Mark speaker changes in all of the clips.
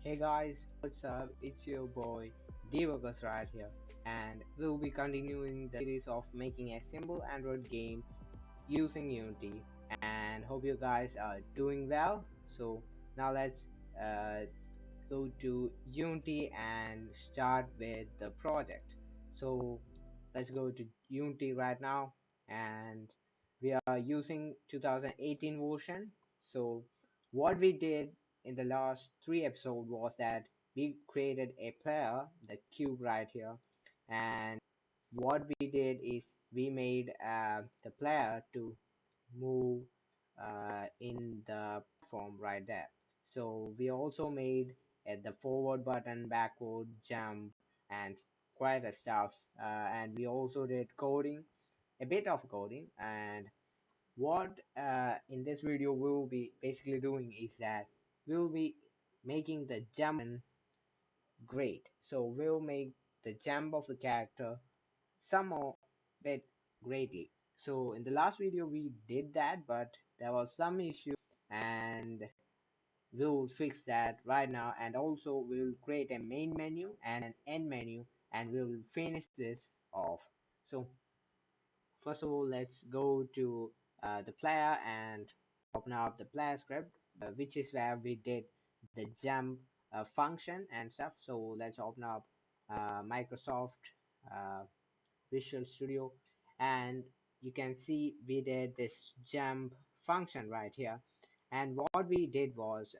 Speaker 1: Hey guys, what's up? It's your boy Devagas right here, and we'll be continuing the series of making a simple Android game using Unity. And hope you guys are doing well. So now let's uh, go to Unity and start with the project. So let's go to Unity right now, and we are using 2018 version. So what we did in the last three episodes was that we created a player, the cube right here, and what we did is we made the player to move in the platform right there. So we also made the forward button, backward, jump, and quite a stuff. And we also did coding, a bit of coding. And what in this video we'll be basically doing is that we'll be making the jump great. So we'll make the jump of the character some bit greatly. So in the last video we did that, but there was some issue, and we'll fix that right now. And also we'll create a main menu and an end menu, and we'll finish this off. So first of all, let's go to the player and open up the player script, which is where we did the jump function and stuff. So let's open up Microsoft uh, Visual Studio, and you can see we did this jump function right here. And what we did was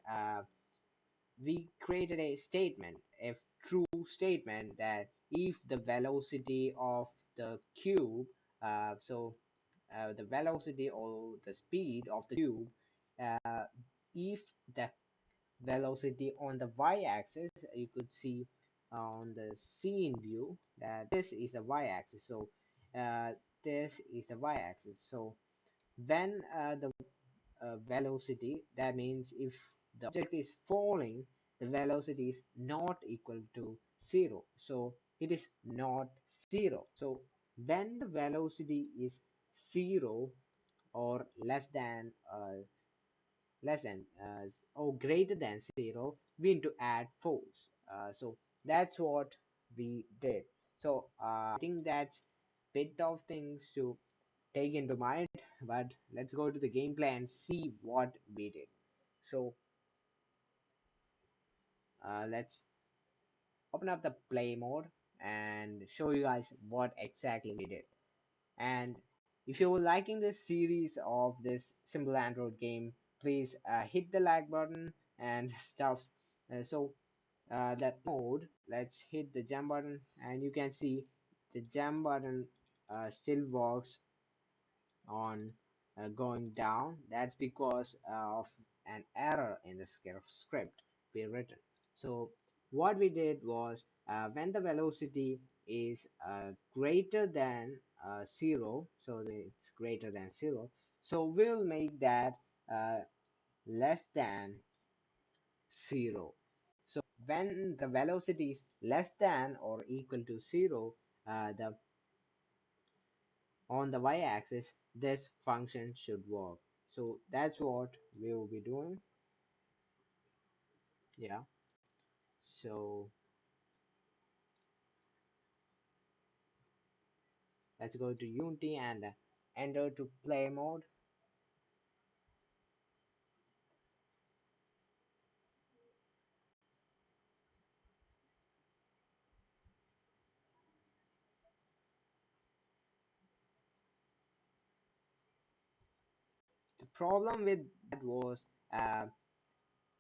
Speaker 1: we created a statement, a true statement, that if the velocity of the cube, the velocity or the speed of the cube, if the velocity on the y-axis, you could see on the scene view that this is the y-axis. So uh, this is the y-axis. So when the velocity, that means if the object is falling, the velocity is not equal to 0. So it is not 0. So when the velocity is 0 or or greater than 0, we need to add false. So that's what we did. So I think that's bit of things to take into mind, but let's go to the gameplay and see what we did. So let's open up the play mode and show you guys what exactly we did. And if you're liking this series of this simple Android game, please hit the like button and stuff. That mode, let's hit the jump button, and you can see the jump button still works on going down. That's because of an error in the script we written. So what we did was when the velocity is greater than 0, so it's greater than 0, so we'll make that uh, less than 0. So when the velocity is less than or equal to 0, the on the y-axis, this function should work. So that's what we will be doing. Yeah. So let's go to Unity and enter to play mode. The problem with that was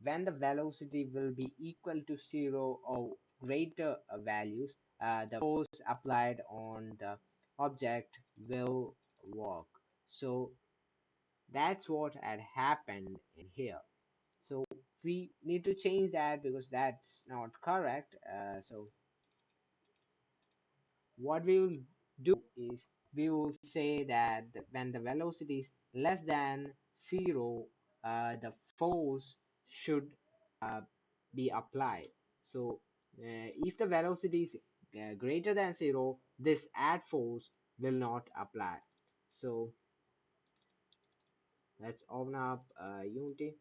Speaker 1: when the velocity will be equal to 0 or greater values, the force applied on the object will work. So that's what had happened in here. So we need to change that because that's not correct. So what we will do is we will say that when the velocity is less than 0, the force should uh, be applied. So if the velocity is greater than 0, this add force will not apply. So let's open up Unity.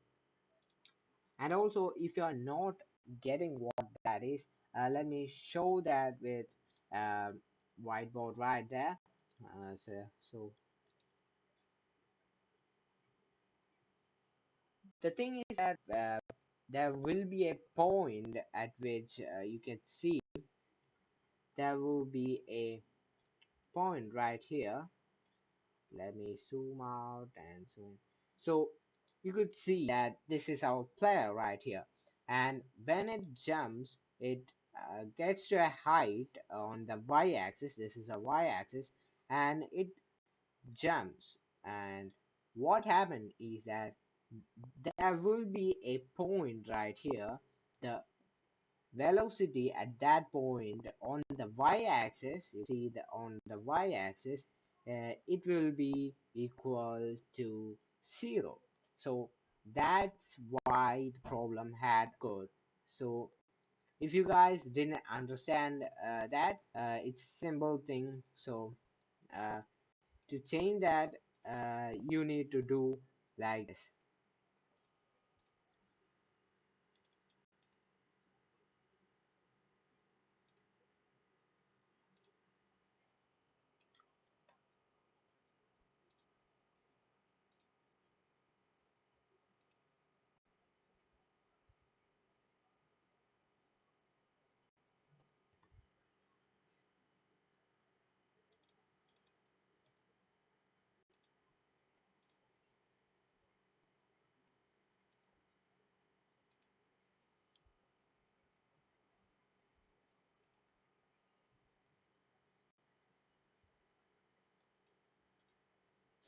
Speaker 1: And also, if you are not getting what that is, let me show that with uh, whiteboard right there. So the thing is that there will be a point at which you can see there will be a point right here. Let me zoom out and zoom. So you could see that this is our player right here. And when it jumps, it gets to a height on the y-axis. This is a y-axis, and it jumps. And what happened is that there will be a point right here. The velocity at that point on the y-axis, you see the on the y-axis, it will be equal to 0. So that's why the problem had occurred. So if you guys didn't understand that, it's simple thing. So uh, to change that, you need to do like this.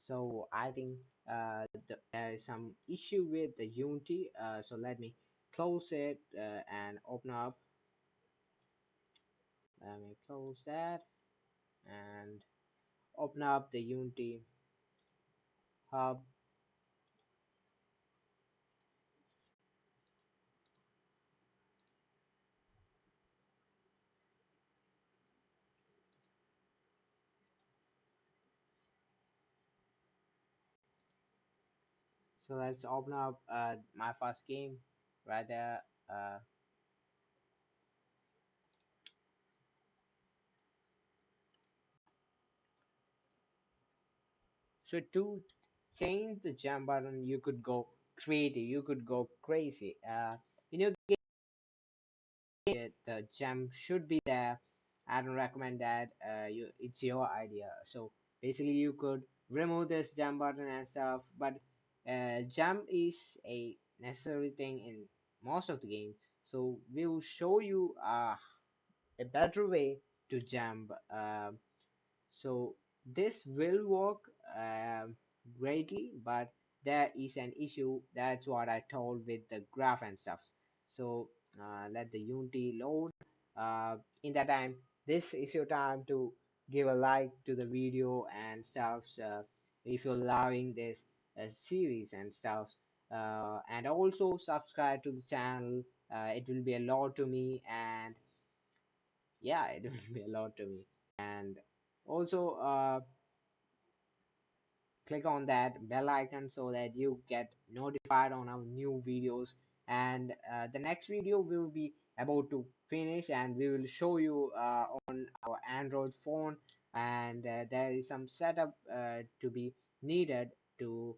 Speaker 1: So I think there is some issue with the Unity. So let me close it and open up. Let me close that and open up the Unity hub. So let's open up my first game right there. So to change the jump button, you could go creative, you could go crazy. In your the gem should be there. I don't recommend that. It's your idea. So basically, you could remove this jump button and stuff, but jump is a necessary thing in most of the game. So we will show you a better way to jump. So this will work greatly, but there is an issue. That's what I told with the graph and stuff. So let the Unity load. In that time, this is your time to give a like to the video and stuff. If you're loving this series and stuff, and also subscribe to the channel. It will be a lot to me, and yeah, it will be a lot to me. And also click on that bell icon so that you get notified on our new videos. And the next video will be about to finish, and we will show you on our Android phone. And there is some setup to be needed to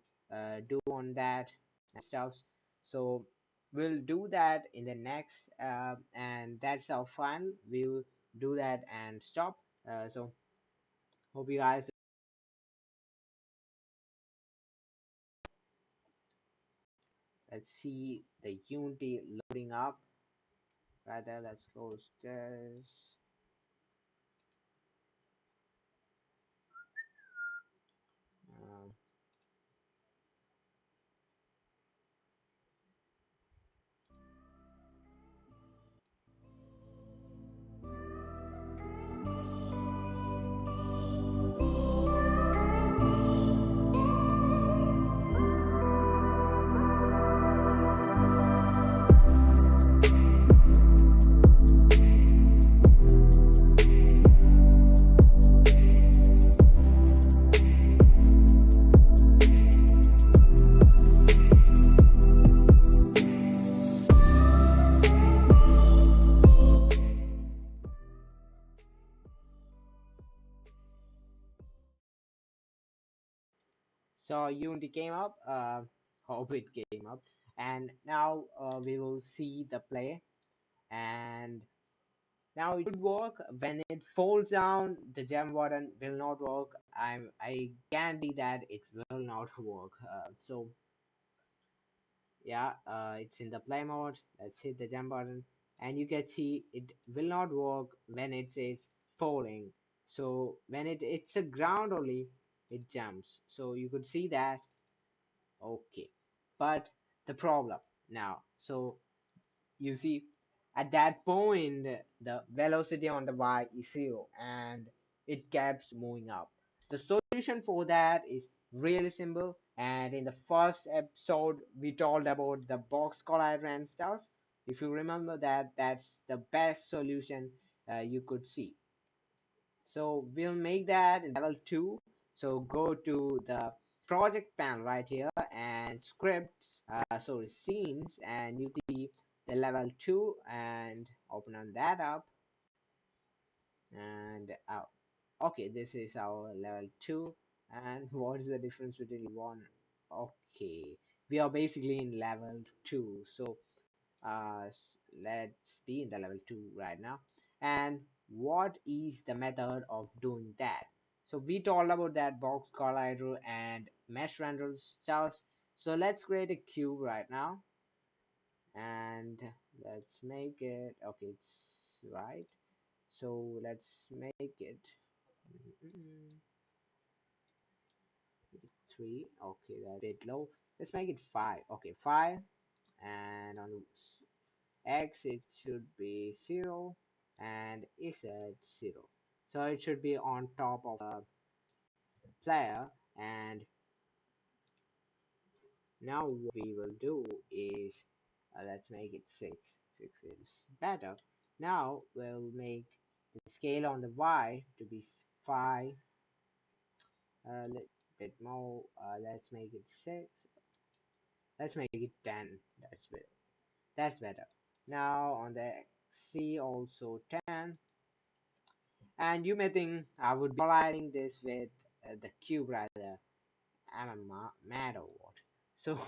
Speaker 1: do on that and stuff. So we'll do that in the next and that's our fun. We'll do that and stop. So hope you guys. Let's see the Unity loading up. Right there, let's close this. Um, So Unity came up. Hope it came up. And now we will see the play. And now it would work. When it falls down, the jump button will not work. I guarantee that it will not work. So yeah, it's in the play mode. Let's hit the jump button, and you can see it will not work when it says falling. So when it's a ground only, it jumps. So you could see that. Okay, but the problem now. So you see at that point the velocity on the y is 0 and it keeps moving up. The solution for that is really simple, and in the first episode we told about the box collider and stuff. If you remember that, that's the best solution you could see. So we'll make that in level 2. So go to the project panel right here and scripts, sorry, scenes, and you see the level 2 and open on that up and out. Okay, this is our level 2. And what is the difference between one? Okay, we are basically in level 2. So let's be in the level 2 right now. And what is the method of doing that? So we told about that box collider and mesh render stuff. So let's create a cube right now, and let's make it, okay, it's right. So let's make it mm, 3. Okay, that's a bit low. Let's make it 5. Okay, 5. And on X it should be 0 and is at 0. So it should be on top of a player. And now what we will do is let's make it 6. 6 is better. Now we'll make the scale on the Y to be 5. A bit more. Let's make it 6. Let's make it 10. That's better. That's better. Now on the C also 10. And you may think I would be colliding this with the cube rather. I'm a mad or what? So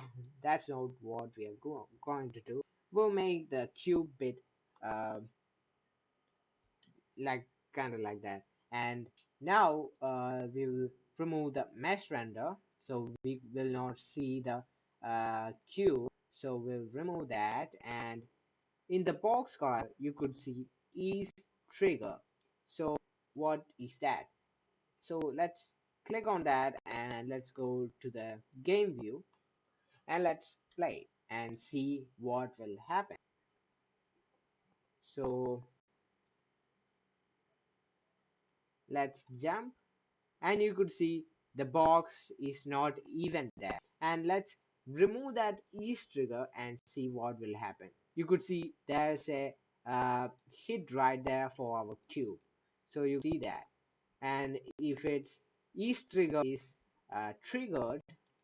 Speaker 1: that's not what we are going to do. We'll make the cube bit uh, like kind of like that. And now we'll remove the mesh render, so we will not see the cube. So we'll remove that, and in the box color you could see is trigger. So what is that? So let's click on that and let's go to the game view and let's play and see what will happen. So let's jump, and you could see the box is not even there. And let's remove that ease trigger and see what will happen. You could see there's a hit right there for our cube. So you see that. And if its ease trigger is triggered,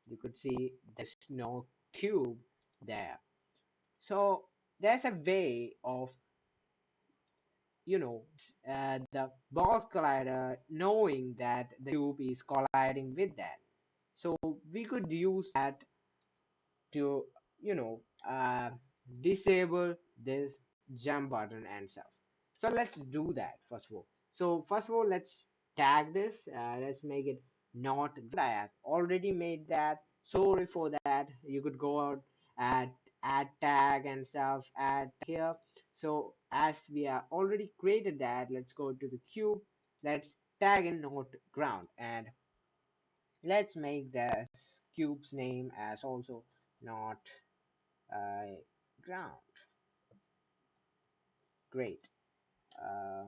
Speaker 1: you could see there's no cube there. So there's a way of, the box collider knowing that the cube is colliding with that. So we could use that to, you know, disable this jump button and stuff. So let's do that first of all. So first of all, let's tag this. Let's make it not. I have already made that. Sorry for that. You could go out and add tag and stuff. Add here. So as we are already created that, let's go to the cube. Let's tag in not ground, and let's make the cube's name as also not ground. Great. Uh,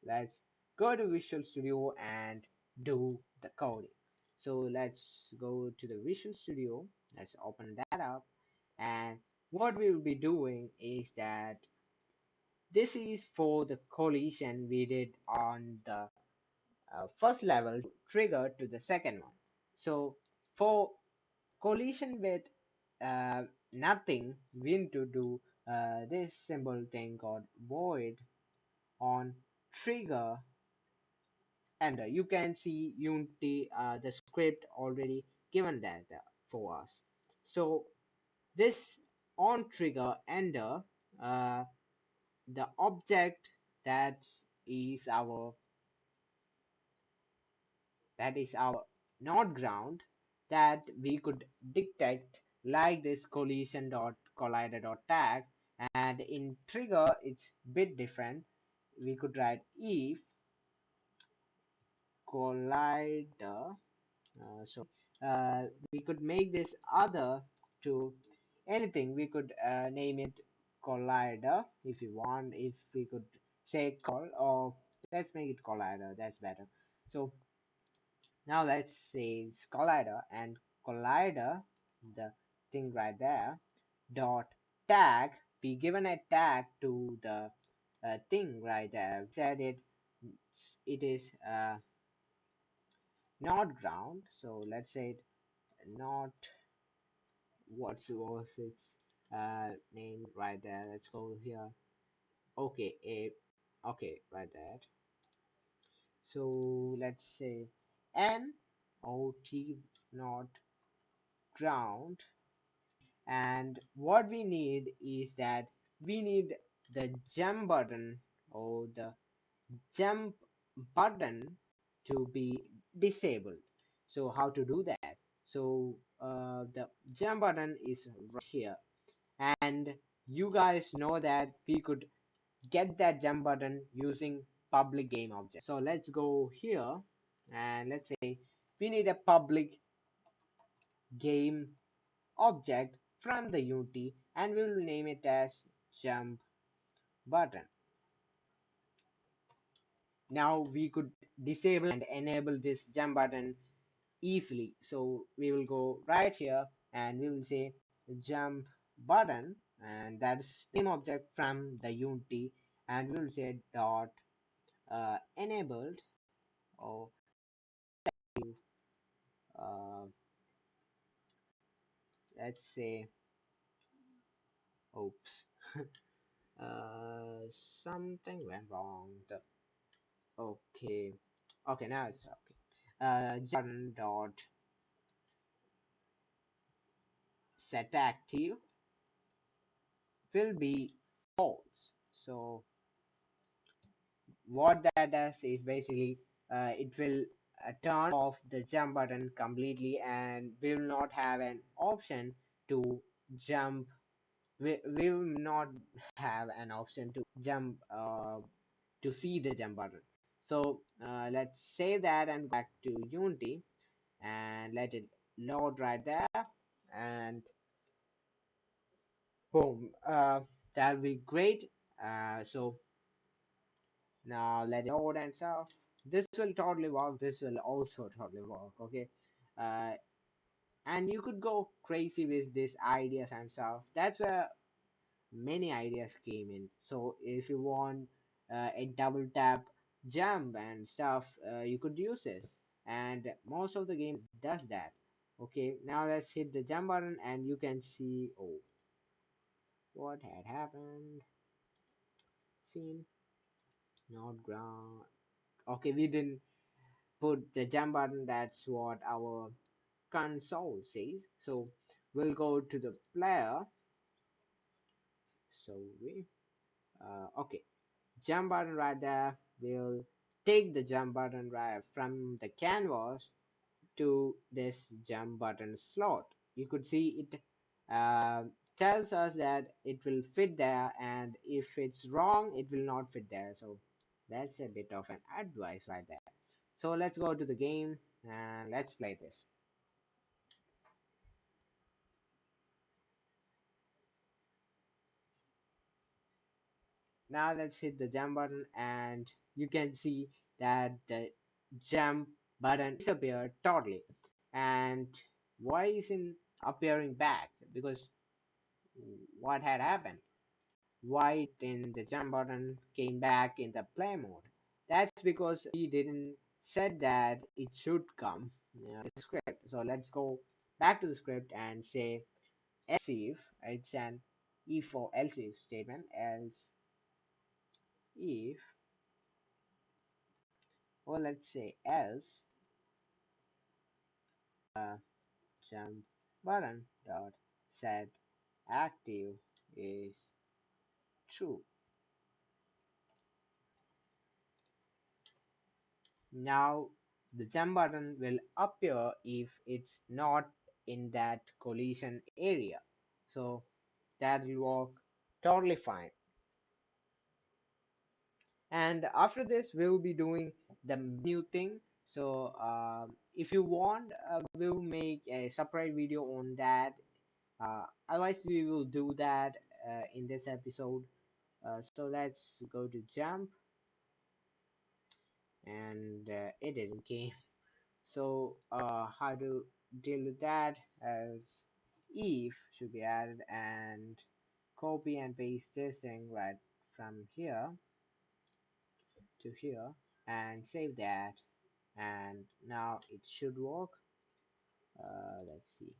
Speaker 1: let's go to Visual Studio and do the coding. So let's go to the Visual Studio. Let's open that up. And what we will be doing is that this is for the collision we did on the first level trigger to the second one. So for collision with nothing, we need to do this simple thing called void on trigger ender. You can see Unity the script already given that for us. So this on trigger ender, uh, the object that is our that is our not ground that we could detect like this collision dot collider dot tag, and in trigger it's bit different. We could write if collider, we could make this other to anything. We could name it collider if you want. If we could say call, or let's make it collider, that's better. So now let's say it's collider, and collider, the thing right there, dot tag, we given a tag to the thing right there. We said it is not ground, so let's say it not, what was its name right there. Let's go here. Okay, okay, right there. So let's say n o t not ground, and what we need is that we need the jump button, or the jump button, to be disabled. So how to do that? So the jump button is right here, and you guys know that we could get that jump button using public game object. So let's go here, and let's say we need a public game object from the Unity, and we will name it as jump button. Now we could disable and enable this jump button easily. So we will go right here, and we will say jump button, and that's the name object from the Unity, and we will say dot enabled, or uh, let's say, oops, uh, something went wrong. Okay, okay, now it's okay. Button dot set active will be false. So what that does is basically it will turn off the jump button completely, and will not have an option to jump. We will not have an option to jump, to see the jump button. So let's save that and go back to Unity, and let it load right there, and boom, that'll be great. So now let it load and stuff. This will totally work. This will also totally work. Okay. Uh, and you could go crazy with these ideas and stuff. That's where many ideas came in. So if you want a double tap jump and stuff, you could use this. And most of the game does that. Okay. Now let's hit the jump button, and you can see, oh, what had happened. Scene not ground. Okay, we didn't put the jump button. That's what our console says. So we'll go to the player. So we okay, jump button right there. We'll take the jump button right from the canvas to this jump button slot. You could see it uh, tells us that it will fit there, and if it's wrong it will not fit there. So that's a bit of an advice right there. So let's go to the game, and let's play this. Now let's hit the jump button, and you can see that the jump button disappeared totally. And why isn't appearing back? Because what had happened? Why in the jump button came back in the play mode? That's because we didn't said that it should come the script. So let's go back to the script and say else if. It's an if for else if statement. Else if, or let's say else, jump button dot set active is true. Now the jump button will appear if it's not in that collision area. So that will work totally fine. And after this we will be doing the new thing. So if you want, we'll make a separate video on that. Otherwise we will do that in this episode. So let's go to jump, and it didn't came. So how to deal with that, as if should be added, and copy and paste this thing right from here to here and save that, and now it should work. Let's see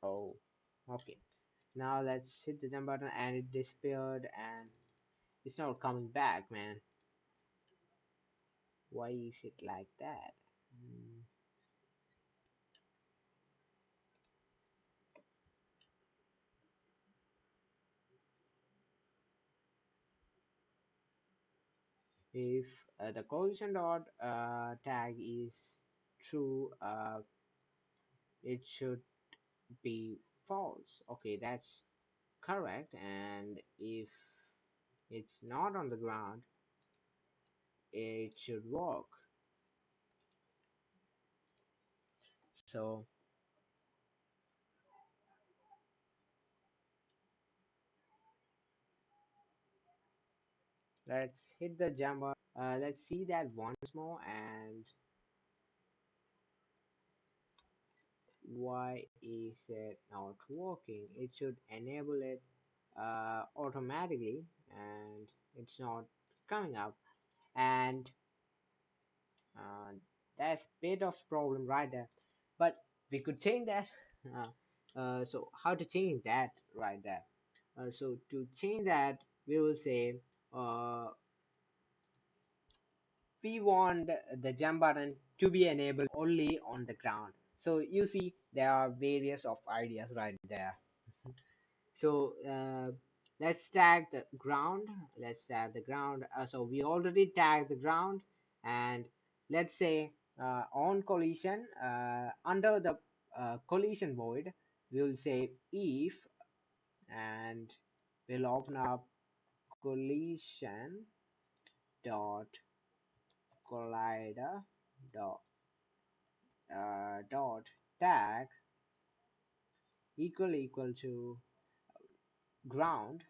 Speaker 1: oh okay. Now let's hit the jump button and it disappeared and it's not coming back, man. Why is it like that? Hmm. If the collision dot tag is true, it should be false. Okay, that's correct. And if it's not on the ground, it should work. So let's hit the jump button. Let's see that once more. And why is it not working? It should enable it automatically, and it's not coming up. And uh, that's a bit of problem right there, but we could change that. So how to change that right there? So to change that, we will say uh, we want the jump button to be enabled only on the ground. So you see there are various of ideas right there. So let's tag the ground. Let's tag the ground. So we already tagged the ground, and let's say on collision, under the collision void, we'll say if, and we'll open up collision dot collider dot dot tag equal to ground.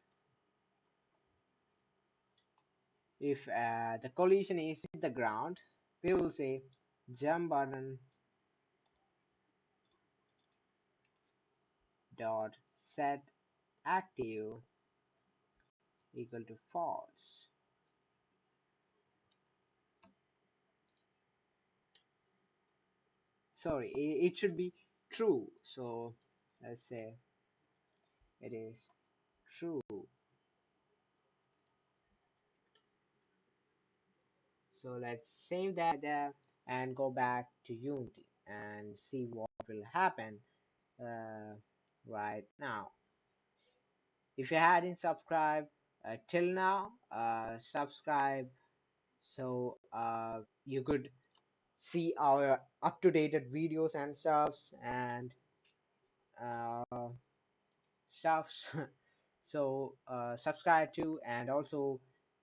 Speaker 1: If the collision is with the ground, we will say jump button dot set active equal to false. Sorry, it should be true. So let's say it is true. So let's save that there and go back to Unity and see what will happen right now. If you hadn't subscribed till now, subscribe so you could see our up-to-date videos and uh, stuffs. So subscribe to, and also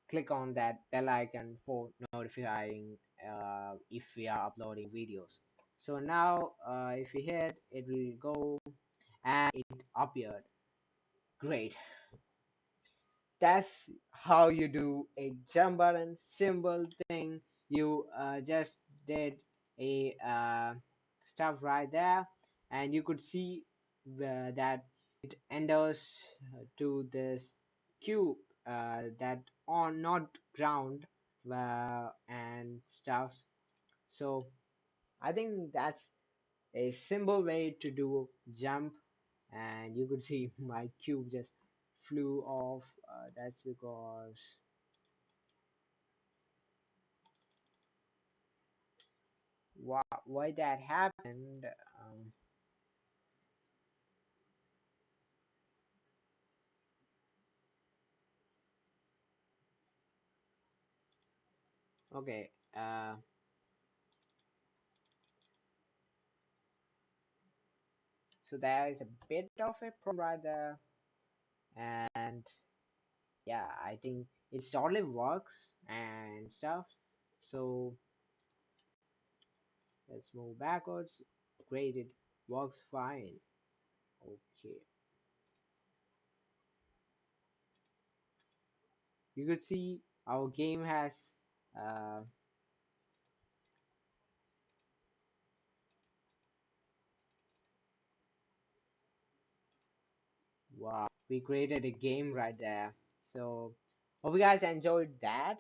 Speaker 1: click on that bell icon for notifying if we are uploading videos. So now if you hit, it will go and it appeared. Great. That's how you do a jump button symbol thing. You just did a stuff right there, and you could see that it enters to this cube that on not ground and stuff. So I think that's a simple way to do jump, and you could see my cube just flew off. That's because why that happened. Um, okay. So there is a bit of a problem right there, and yeah, I think it totally works and stuff. So let's move backwards. Great, it works fine. Okay, you could see our game has uh, wow, we created a game right there. So hope you guys enjoyed that,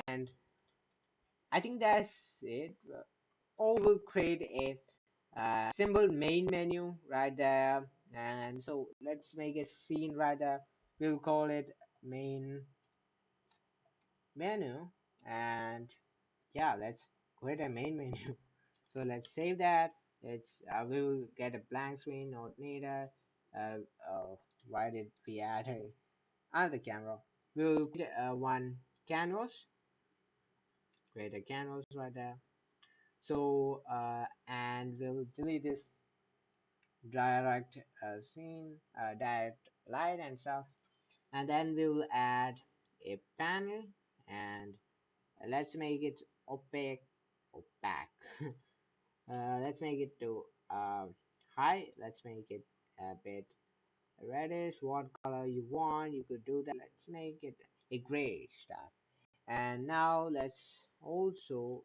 Speaker 1: and I think that's it. Or we'll create a simple main menu right there, and so let's make a scene right there. We'll call it main menu, and yeah, let's create a main menu. So let's save that. It's we'll get a blank screen, not needed. Oh, why did we add another camera? We'll create one canvas, create a canvas right there. So and we'll delete this direct scene, direct light and stuff, and then we'll add a panel, and let's make it opaque. Let's make it to high. Let's make it a bit reddish. What color you want, you could do that. Let's make it a gray stuff. And now let's also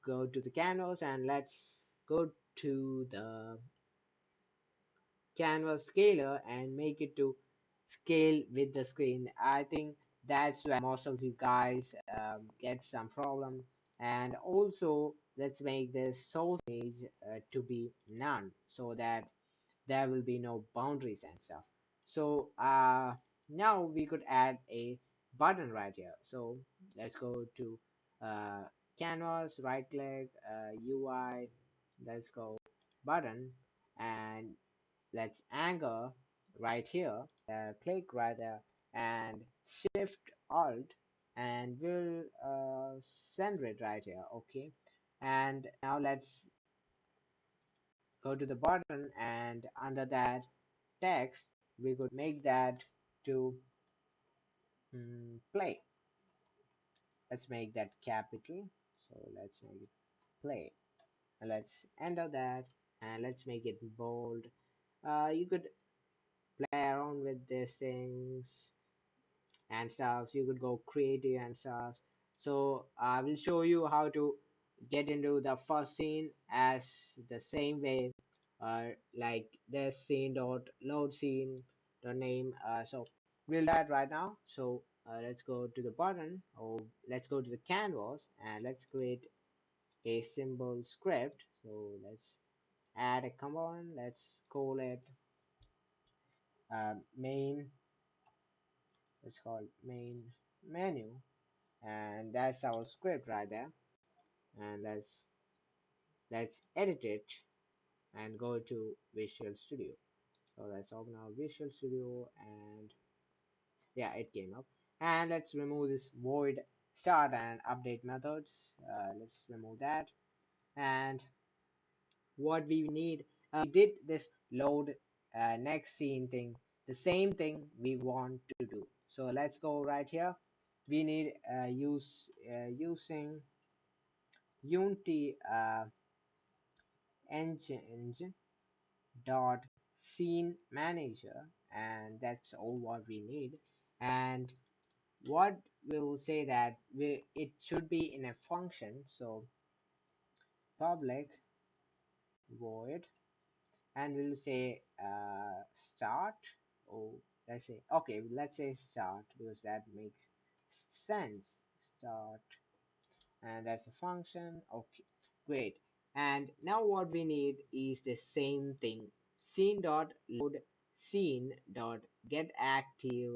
Speaker 1: go to the canvas, and let's go to the canvas scaler and make it to scale with the screen. I think that's where most of you guys get some problem. And also let's make this source image to be none, so that there will be no boundaries and stuff. So now we could add a button right here. So let's go to uh, canvas, right click, UI, let's go button, and let's anchor right here, click right there, and shift alt, and we'll center it right here. Okay, and now let's go to the button, and under that text we could make that to play. Let's make that capital, so let's make it play, and let's enter that, and let's make it bold. You could play around with these things and stuff. So you could go creative and stuff. So I will show you how to get into the first scene as the same way, like this scene dot load scene the name. So we'll do that right now. So let's go to the button, or let's go to the canvas, and let's create a simple script. So let's add a command. Let's call it main. Let's call it main menu, and that's our script right there. And let's edit it and go to Visual Studio. So let's open our Visual Studio, and yeah, it came up. And let's remove this void start and update methods. Let's remove that. And what we need, we did this load next scene thing, the same thing we want to do. So let's go right here. We need using Unity engine dot scene manager, and that's all what we need. And what we will say that it should be in a function. So public void, and we'll say start. Oh, let's say, okay, let's say start, because that makes sense. Start, and that's a function. Okay, great. And now what we need is the same thing, scene dot load scene dot get active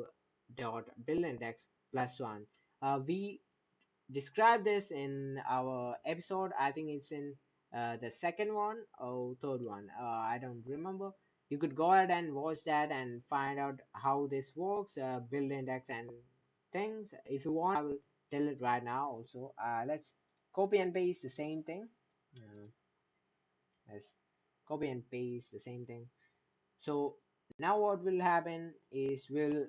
Speaker 1: dot build index plus one. We describe this in our episode. I think it's in the second one or third one. I don't remember. You could go ahead and watch that and find out how this works, build index and things. If you want, I will tell it right now also. Let's copy and paste the same thing. Uh, let's copy and paste the same thing. So now what will happen is we'll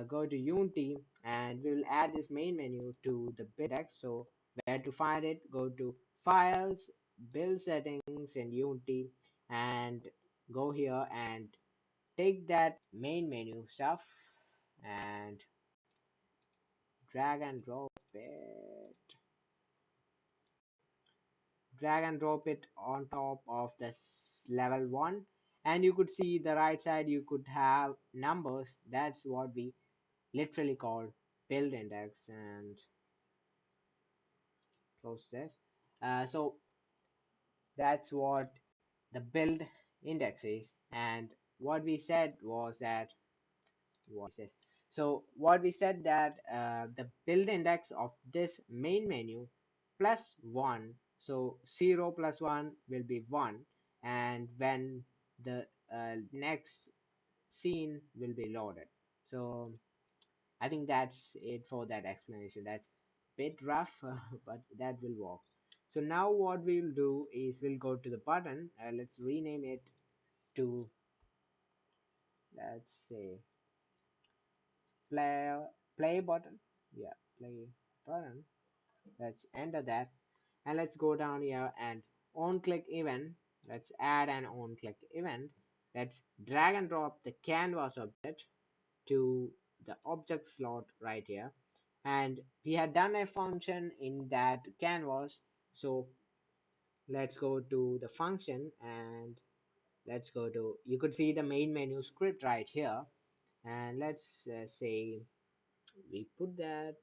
Speaker 1: go to Unity and we'll add this main menu to the index. So where to find it? Go to Files, Build Settings in Unity, and go here and take that main menu stuff and drag and drop it. Drag and drop it on top of this level 1, and you could see the right side you could have numbers. That's what we literally call build index, and close this. So that's what the build index is, and what we said was that what is this? So what we said that the build index of this main menu plus 1, so 0 plus 1 will be 1, and when the next scene will be loaded. So I think that's it for that explanation. That's bit rough, but that will work. So now what we'll do is we'll go to the button. Let's rename it to, let's say, play play button. Yeah, play button. Let's enter that, and let's go down here and on click event. Let's add an on click event. Let's drag and drop the canvas object to the object slot right here, and we had done a function in that canvas. So let's go to the function and let's go to, you could see the main menu script right here, and let's say we put that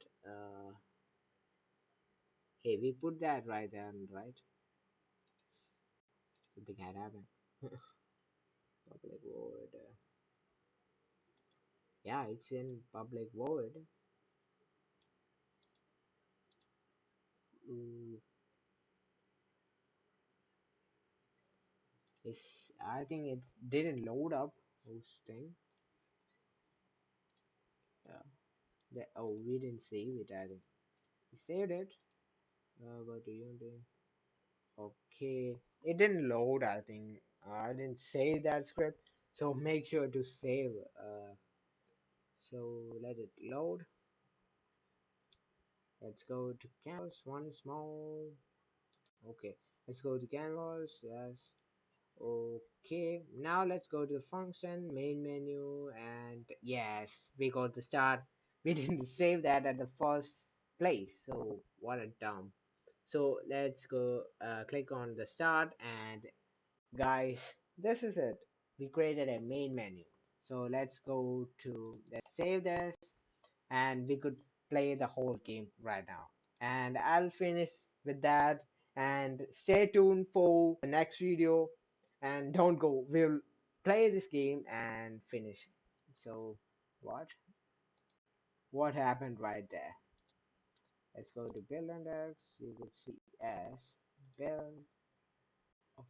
Speaker 1: hey, we put that right there, right? Something had happened. Public void, yeah, it's in public void. Mm, it's, I think it's didn't load up hosting. Yeah, oh, we didn't save it. I think we saved it. Go to Unity. Okay, it didn't load. I think I didn't save that script. So make sure to save. So let it load. Let's go to canvas. One small. Okay, let's go to canvas. Yes. Okay, now let's go to the function main menu, and yes, we got the start. We didn't save that at the first place, so what a dumb. So let's go click on the start, and guys, this is it. We created a main menu. So let's go to, let's save this, and we could play the whole game right now. And I'll finish with that, and stay tuned for the next video, and don't go, we'll play this game and finish. So what happened right there? Let's go to build index. You could see s build.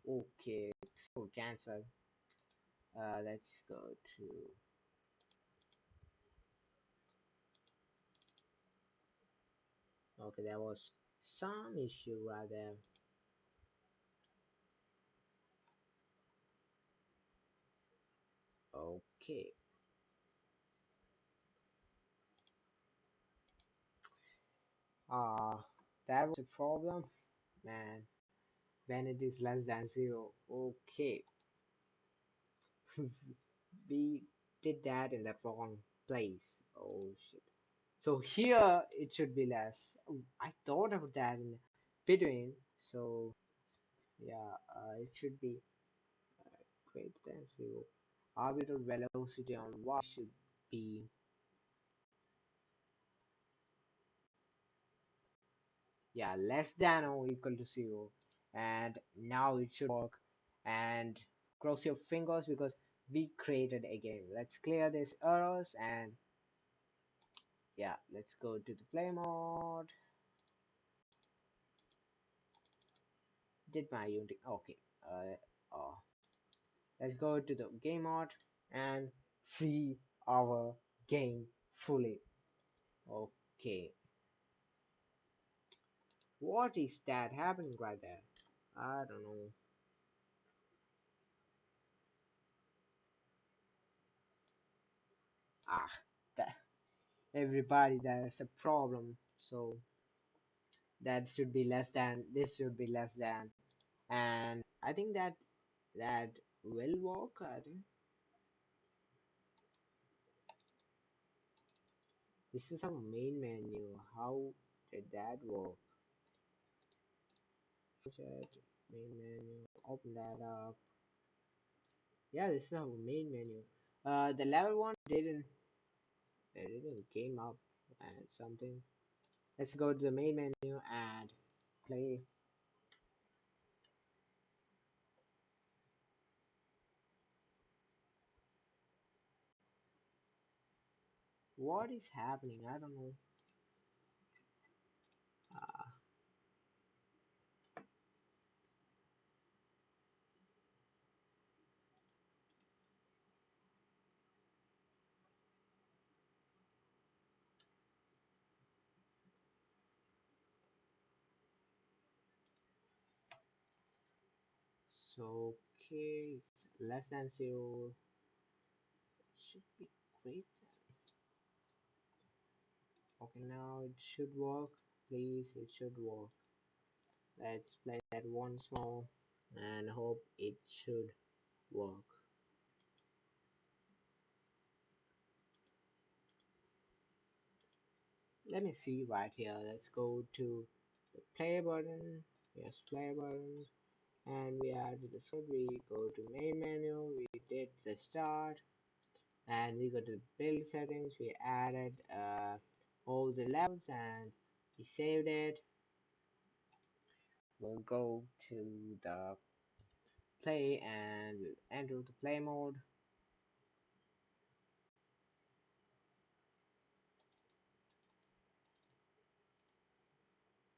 Speaker 1: Okay, so cancel. Let's go to, okay, there was some issue right there. Okay, uh that was a problem, man. When it is less than 0, okay. We did that in the wrong place. Oh shit. So here it should be less. Oh, I thought of that in between. So yeah, it should be greater than 0. Orbital velocity on y should be, yeah, less than or equal to 0, and now it should work. And cross your fingers, because we created a game. Let's clear these errors and yeah, let's go to the play mode. Did my unity? Okay. Oh, let's go to the game mode and see our game fully. Okay. What is that happening right there? I don't know. Ah, that, everybody, there's a problem. So that should be less than. This should be less than. And I think that will work. I think this is our main menu. How did that work? Chat, main menu. Open that up. Yeah, this is our main menu. The level one didn't came up and something. Let's go to the main menu and play. What is happening? I don't know. Uh, so okay, it's less than zero. Should be great. Okay, now it should work. Please, it should work. Let's play that once more and hope it should work. Let me see right here. Let's go to the play button. Yes, play button. And we add the script. We go to main menu. We did the start. And we go to build settings. We added all the levels and we saved it. We'll go to the play and we'll enter the play mode.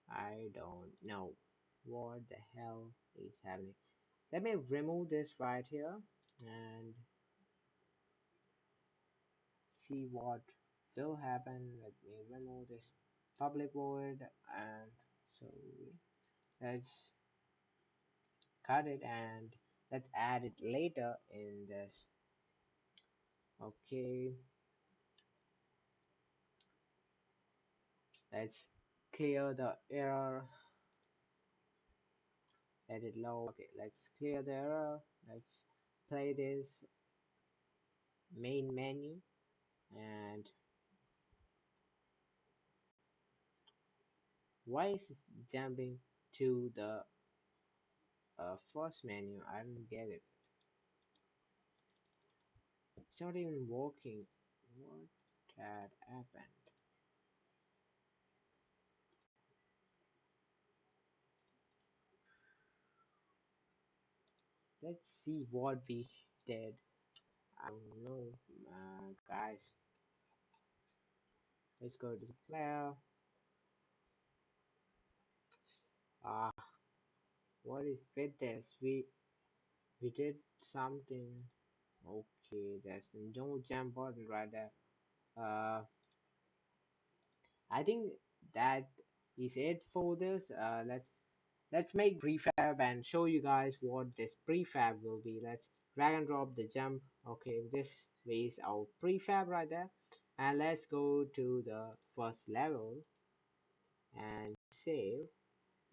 Speaker 1: I don't know what the hell is happening. Let me remove this right here and see what will happen. Let me remove this public void and so let's cut it and let's add it later in this. Okay, let's clear the error. Let it load. Okay, let's clear the error. Let's play this main menu and why is it jumping to the first menu? I don't get it. It's not even working. What had happened? Let's see what we did. I don't know, guys. Let's go to the player. Ah, what is with this? We did something. Okay, there's no jump button right there. I think that is it for this. Let's make prefab and show you guys what this prefab will be. Let's drag and drop the jump. Okay, this is our prefab right there. And let's go to the first level and save.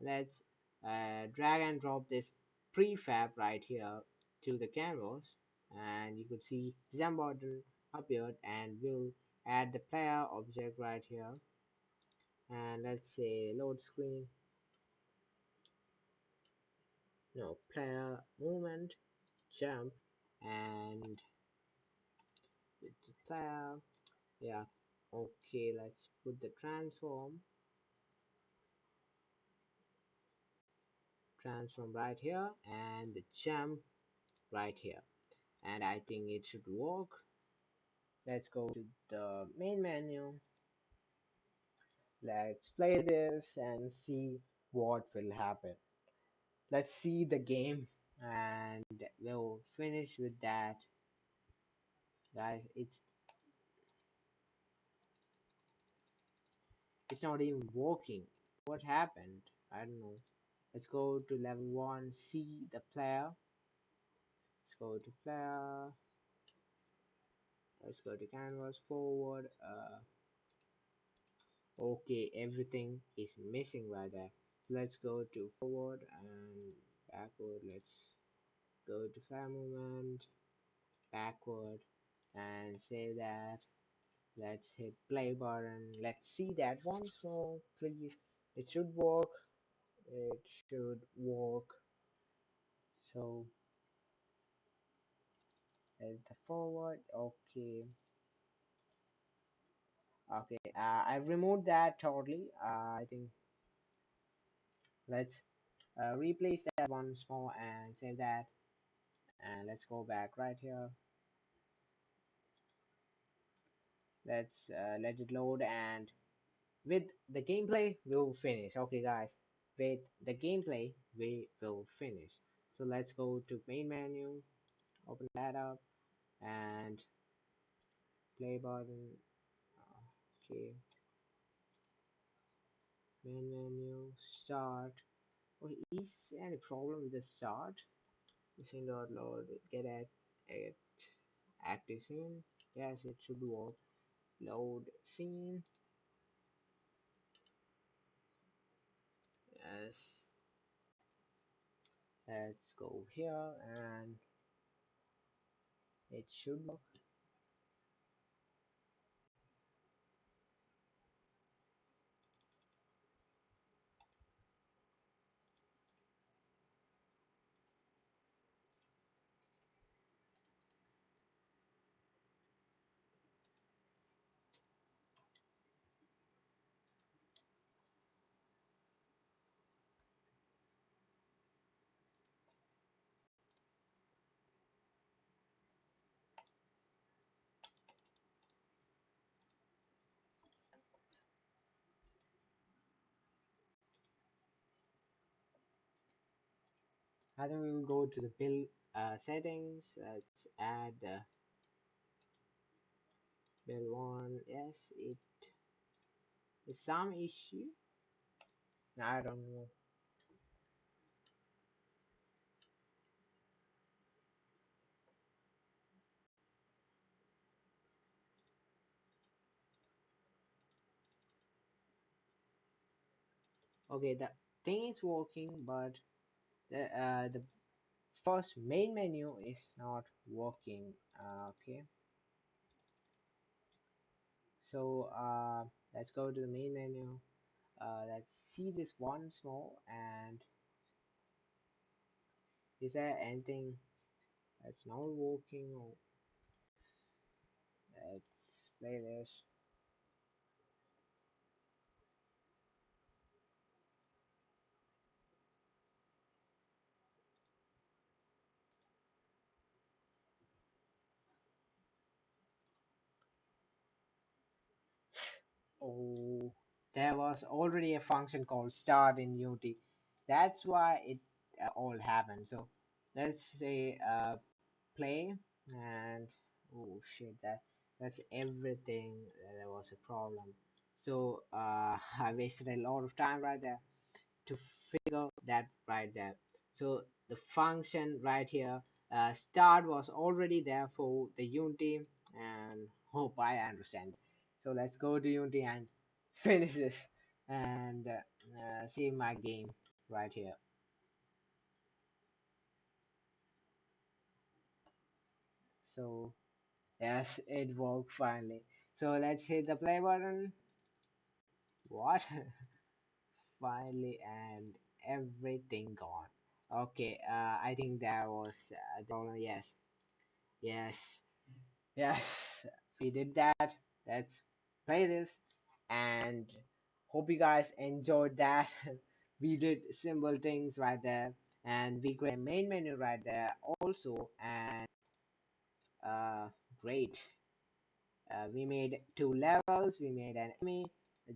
Speaker 1: Let's drag and drop this prefab right here to the canvas and you could see jump button appeared and we'll add the player object right here and let's say load screen, no, player movement jump and with the player, yeah, okay, let's put the transform right here and the jump right here and I think it should work. Let's go to the main menu. Let's play this and see what will happen. Let's see the game and we'll finish with that. Guys, it's not even working. What happened? I don't know. Let's go to level 1, see the player. Let's go to player. Let's go to canvas forward. Okay, everything is missing right there. So let's go to forward and backward. Let's go to player movement, backward, and save that. Let's hit play button. Let's see that once more, please. It should work. It should work. So at the forward. Okay. Okay. I've removed that totally. I think let's replace that once more and save that. And let's go back right here. Let's let it load, and with the gameplay we'll finish. Okay guys, with the gameplay we will finish. So let's go to main menu, open that up, and play button. Okay, main menu, start. Oh, is any problem with the start? Machine dot load, get at active scene. Yes, it should work. Load scene. Yes, let's go here and it should work. I think we will go to the build settings. Let's add build one. Yes, it is some issue. I don't know. Okay, the thing is working, but the first main menu is not working. Okay, so let's go to the main menu. Let's see this once more. And is there anything that's not working? Or let's play this. Oh, there was already a function called start in Unity. That's why it all happened. So let's say play, and oh shit, that's everything. There was a problem. So I wasted a lot of time right there to figure that right there. So the function right here, start was already there for the Unity, and hope I understand. So let's go to Unity and finish this and see my game right here. So yes, it worked finally. So let's hit the play button. What? Finally, and everything gone. Okay, I think that was the problem. Yes, yes, yes. We did that. Let's play this and hope you guys enjoyed that. We did simple things right there, and we create a main menu right there also, and Uh, Great. We made two levels. We made an enemy.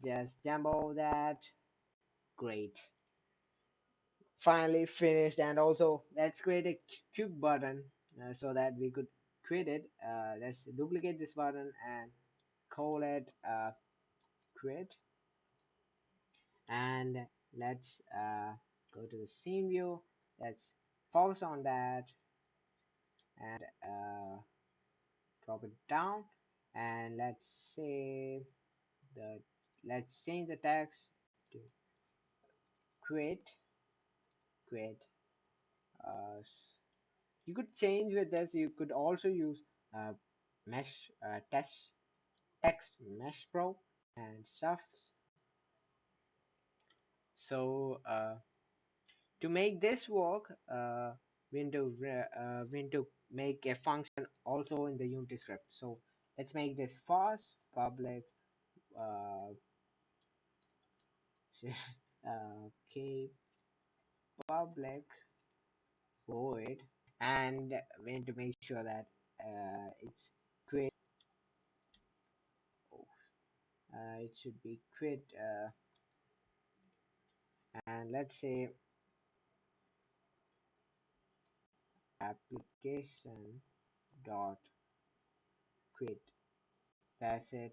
Speaker 1: Just jump over that. Great. Finally finished. And also, let's create a quick button so that we could create it. Let's duplicate this button and call it create. And let's go to the scene view. Let's focus on that and drop it down. And the let's change the text to create create. uh, you could change with this. You could also use uh, mesh text mesh pro and stuff. So to make this work, we need to make a function also in the Unity script. So let's make this fast public uh, okay, public void, and we need to make sure that it's quit. It should be quit, and let's say application dot quit. That's it.